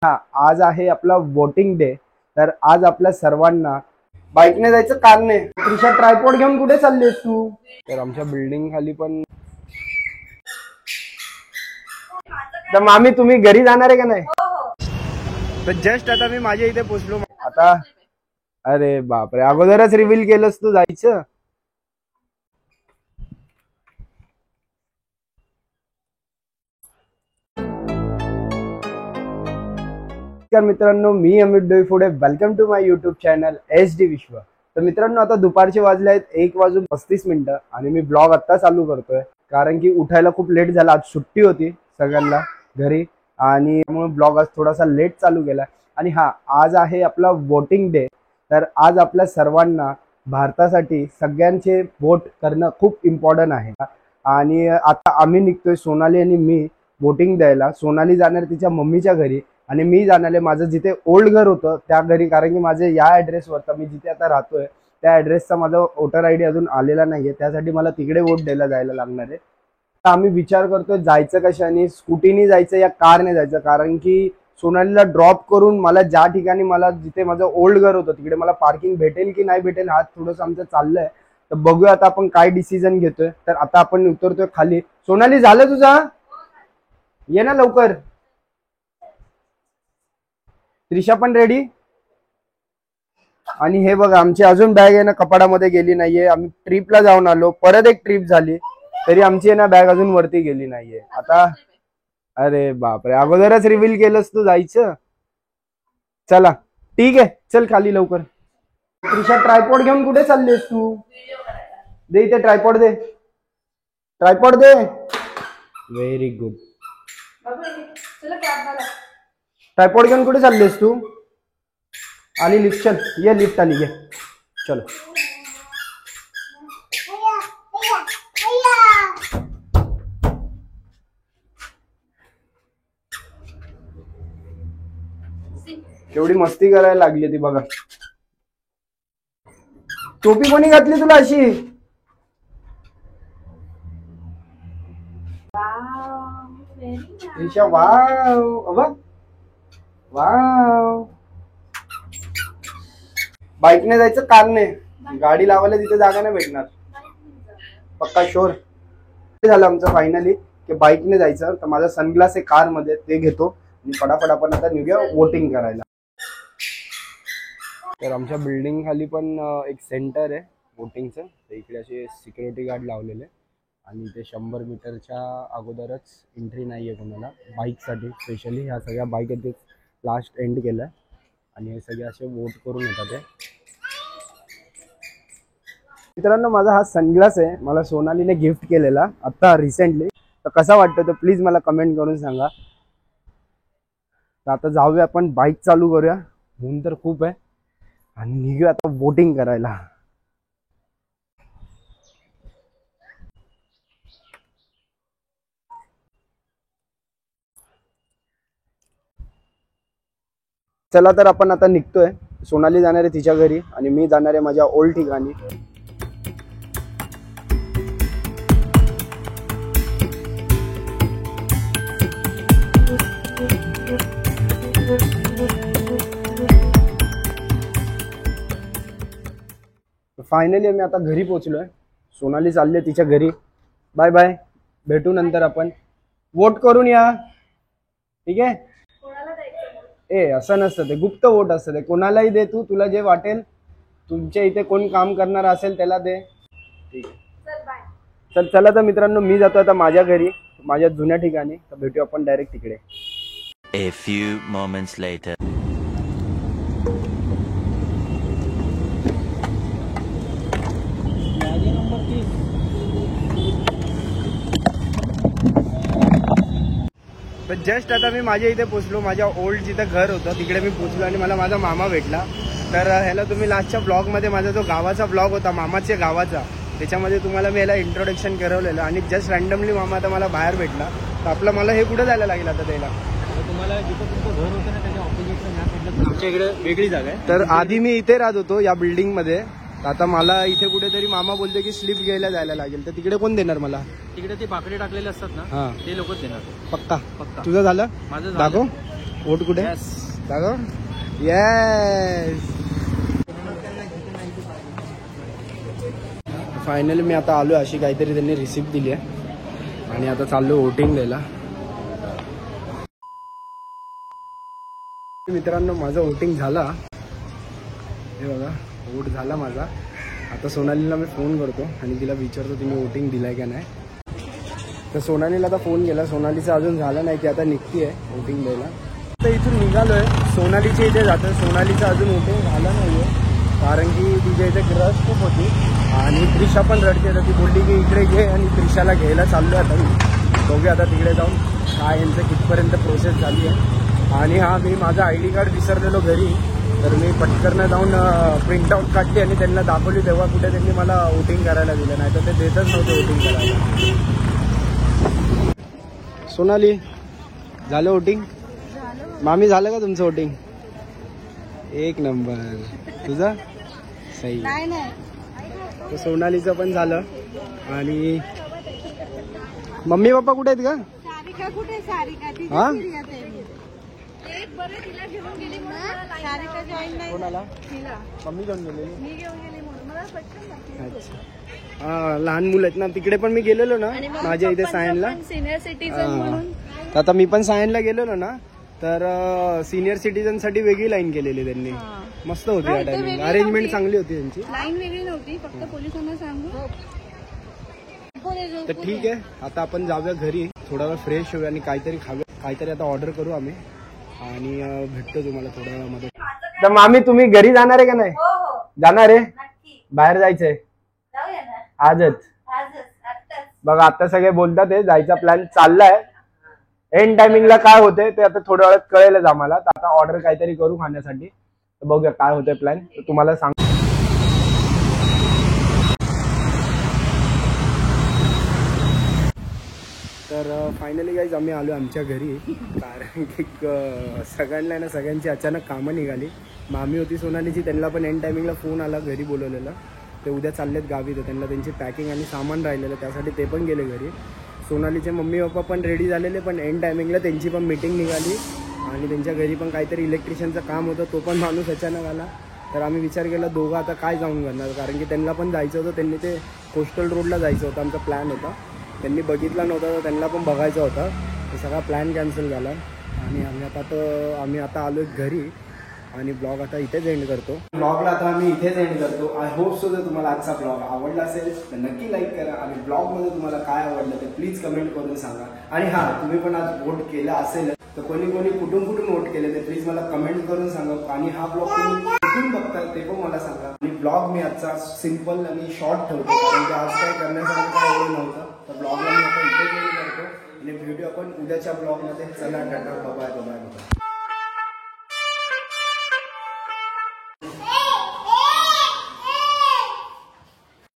हा आज आहे आपला वोटिंग डे। तर आज आपल्या सर्वांना बाईकने जायचं कारण आहे। त्रिशा ट्रायपॉड घेऊन कुठे चाललीस तू? तर आमच्या बिल्डिंग खाली पण तर मामी तुम्ही घरी जाणार आहे का नाही? तर जस्ट आता मी माझ्या इथे पोहोचलो आता। अरे बापरे, अगोदरच रिव्हील केलंस तू जायचं। मित्रांनो मी Amit Doiphode, welcome to my YouTube channel SD Vishwa. तर मित्रांनो आता दुपारचे वाजले आहेत 1:35 आणि मी ब्लॉग आता चालू करतोय कारण की उठायला खूप लेट झाला। आज सुट्टी होती सगळ्यांना घरी आणि त्यामुळे ब्लॉग आज थोडासा लेट चालू केला। आणि हा आज आहे आपला वोटिंग डे। तर आज आपल्या सर्वांना भारतासाठी सगळ्यांचे वोट करणं खूप इम्पॉर्टंट आहे। आणि आता आम्ही निघतोय, सोनाली आणि मी वोटिंग द्यायला। सोनाली जाणार तिच्या मम्मीच्या घरी आणि मी जाणारे माझं जिथे ओल्ड घर होतं त्या घरी, कारण की माझे या ॲड्रेसवर मी जिथे आता राहतोय त्या ॲड्रेसचा माझा वोटर ID अजून आलेला नाहीये, त्यासाठी मला तिकडे वोट द्यायला जायला लागणार आहे। तर आम्ही विचार करतोय जायचं कशाने, स्कूटीने जायचं या कारने जायचं, कारण की सोनालीला ड्रॉप करून मला ज्या ठिकाणी मला जिथे माझं ओल्ड घर होतं तिकडे मला पार्किंग भेटेल की नाही भेटेल हा थोडंसं आमचं चाललंय। तर बघूया आता आपण काय डिसिजन घेतोय। तर आता आपण उतरतोय खाली। सोनाली झालं तुझा? ये ना लवकर। त्रिशा पण रेडी? आणि हे बघा आमची अजून बॅग आहे ना कपाडामध्ये गेली नाहीये। आम्ही ट्रिपला जाऊन आलो, परत एक ट्रिप झाली तरी आमची आहे ना बॅग अजून वरती गेली नाहीये। आता अरे बापरे, अगोदरच रिव्हील केलंस तू जायचं। चला ठीक आहे, चल खाली लवकर। त्रिशा ट्रायपॉड घेऊन कुठे चाललीस तू? दे इथे ट्रायपॉड, दे ट्रायपॉड दे। Very good. ट्रायपॉड घेऊन कुठे चाललीस तू? आली लिफ्ट, चल ये लिफ्ट आली, ये चलो। केवढी मस्ती करायला लागली ती बघा। टोपी कोणी घातली तुला अशी? Trisha wow wow. बाईकने जायचं कारण आहे, गाडी लावायला तिथे जागा नाही भेटणार। पक्का शोर झालं आमचं फायनली की बाईकने जायचं। तर माझा सनग्लास आहे कार मध्ये, ते घेतो आणि फटाफट आपण आता निघूया वोटिंग करायला। तर आमच्या बिल्डिंग खाली पण एक सेंटर आहे वोटिंगचं। तर इकडे असे सिक्युरिटी गार्ड लावलेले आणि ते 100 मीटरच्या अगोदरच एंट्री नाही आहे कोणाला बाईकसाठी। स्पेशली ह्या सगळ्या बाईक आहेत लास्ट एंड केलं आणि हे सगळे असे वोट करून येतात ते। मित्रांनो माझा हा सनग्लास आहे, मला सोनालीने गिफ्ट केलेला आता रिसेंटली। तर कसा वाटतो तर प्लीज मला कमेंट करून सांगा। तर आता जाऊया आपण, बाईक चालू करूया, ऊन तर खूप आहे आणि निघूया आता वोटिंग करायला। चला तर आपण आता निघतोय। सोनाली जाणार आहे तिच्या घरी आणि मी जाणार आहे माझ्या ओल्ड ठिकाणी। फायनली आम्ही आता घरी पोहोचलोय। सोनाली चालली आहे तिच्या घरी। बाय बाय, भेटू नंतर आपण। वोट करून या, ठीक आहे? ए असं नसतं, ते गुप्त वोट असतं, ते कोणालाही दे तू, तुला जे वाटेल तुमच्या इथे कोण काम करणार असेल त्याला दे, ठीक आहे? चल चला तर मित्रांनो मी जातो आता माझ्या घरी, माझ्या जुन्या ठिकाणी। तर भेटू आपण डायरेक्ट तिकडे। A few moments later. तर जस्ट आता मी माझ्या इथे पोहोचलो, माझ्या ओल्ड जिथं घर होतं तिकडे मी पोहोचलो आणि मला माझा मामा भेटला। तर ह्याला तुम्ही लास्टच्या ब्लॉगमध्ये माझा जो गावाचा ब्लॉग होता मामाच्या गावाचा त्याच्यामध्ये तुम्हाला मी ह्याला इंट्रोडक्शन करवलेलं आणि जस्ट रँडमली मामा आता मला बाहेर भेटला। तर मला हे कुठं जायला लागेल आता त्याला? तुम्हाला जिथं तुमचं घर होतं ना त्याच्या ऑपोजिटला आमच्या इकडे वेगळी जागा आहे। तर आधी मी इथे राहत होतो या बिल्डिंगमध्ये, आता मला इथे कुठेतरी मामा बोलते की स्लिप घ्यायला जायला लागेल। तर तिकडे कोण देणार मला? तिकडे ते बाकडे टाकलेले असतात ना, ते लोकच देणार। पक्का? पक्का। तुझं झालं? माझं दाखव। वोट कुठे दाखव. येस फायनली मी आता आलो. अशी काहीतरी त्यांनी रिसिप्ट दिली आहे आणि आता चाललो वोटिंग द्यायला. मित्रांनो माझं वोटिंग झाला. हे बघा वोट झाला माझा. आता सोनालीला मी फोन करतो आणि तिला विचारतो तिने वोटिंग दिलाय का नाही. तर सोनालीला आता फोन केला. सोनालीचं अजून झालं नाही. ती आता निघती आहे वोटिंग द्यायला. तर इथून निघालोय सोनालीच्या इथे जातो. सोनालीचं अजून वोटिंग झालं नाही आहे कारण की तिच्या इथे रश खूप होती आणि त्रिशा पण रडते. तर ती बोलली की इकडे घे आणि त्रिशाला घ्यायला चाललो आता मी. बघूया आता तिकडे जाऊन काय यांचं कितपर्यंत प्रोसेस झाली आहे. आणि हा मी माझं ID कार्ड विसरलेलो घरी. तर मी पटकन जाऊन प्रिंटआउट काढली आणि त्यांना दाखवली. तेव्हा कुठे त्यांनी मला वोटिंग करायला दिलं. नाही तर ते देतच नव्हते वोटिंग करायला. सोनाली झालं वोटिंग. मामी झालं का तुमचं वोटिंग. एक नंबर. तुझं सही. तर सोनालीचं पण झालं. आणि मम्मी पप्पा कुठे आहेत का. सारिका कुठे. सारिका हा एक बरं तिला घेऊन गेली म्हणून सारिका जॉईन नाही. कोणाला. तिला मम्मी घेऊन गेलेली. मी घेऊन गेली म्हणून मला पटकन लागली. अच्छा हा लहान मुलं आहेत ना. तिकडे पण मी गेलेलो ना माझ्या इथे सायनला. सिनियर सिटीजन म्हणून. तर आता मी पण सायनला गेलेलो ना. तर सिनियर सिटीजन साठी वेगळी लाईन केलेली त्यांनी. मस्त होती या टायमिंग. अरेंजमेंट चांगली होती त्यांची. लाईन वेगळी नव्हती. फक्त पोलिसांना सांगू. तर ठीक आहे आता आपण जाऊया घरी. थोडा वेळ फ्रेश होऊया आणि काहीतरी खाऊया. काहीतरी आता ऑर्डर करू आम्ही आणि भेटतो तुम्हाला थोडा वेळामध्ये. तर मामी तुम्ही घरी जाणार आहे का नाही. जाणार आहे. बाहेर जायचंय आजच. बघा आता सगळे बोलतात आहे जायचा प्लॅन चाललाय. एंड टायमिंगला काय होतंय ते आता थोड्या वेळात कळेलच आम्हाला. तर आता ऑर्डर काहीतरी करू खाण्यासाठी. तर बघूया काय होतंय प्लॅन. तर तुम्हाला सांग. तर फायनली गाईज आम्ही आलो आमच्या घरी. कारण की सगळ्यांना ना सगळ्यांची अचानक कामं निघाली. मामी होती सोनालीची. त्यांना पण एंड टायमिंगला फोन आला घरी बोलवलेला. ते उद्या चाललेत गावी. तर त्यांना त्यांची पॅकिंग आणि सामान राहिलेलं त्यासाठी ते पण गेले घरी. सोनालीचे मम्मी पप्पा पण रेडी झालेले. पण एंड टायमिंगला त्यांची पण मीटिंग निघाली आणि त्यांच्या घरी पण काहीतरी इलेक्ट्रिशियनचं काम होतं. तो पण माणूस अचानक आला. तर आम्ही विचार केला दोघं आता काय जाऊन करणार. कारण की त्यांना पण जायचं होतं. त्यांनी ते कोस्टल रोडला जायचं होतं. आमचा प्लॅन होता. त्यांनी बघितला नव्हता तर त्यांना पण बघायचा होता. तर सगळा प्लॅन कॅन्सल झाला आणि आम्ही आता आलो घरी आणि ब्लॉग आता इथेच एंड करतो. ब्लॉगला आता आम्ही इथेच एंड करतो. आय होप सो जर तुम्हाला आजचा ब्लॉग आवडला असेल तर नक्की लाईक करा. आणि ब्लॉगमध्ये तुम्हाला काय आवडलं ते प्लीज कमेंट करून सांगा. आणि हां तुम्ही पण आज वोट केलं असेल तर कोणी कुठून वोट केले ते प्लीज मला कमेंट करून सांगा. आणि हा ब्लॉग तुम्ही कुठून बघताय ते पण मला सांगा. आणि ब्लॉग मी आजचा सिम्पल आणि शॉर्ट ठेवतो कारण की आज काय करण्यासाठी काय एवढं नव्हतं. तर ब्लॉगला मी आता इथे एंड करतो आणि भेटू आपण उद्याच्या ब्लॉगमध्ये. चला टाटा बाय बाय.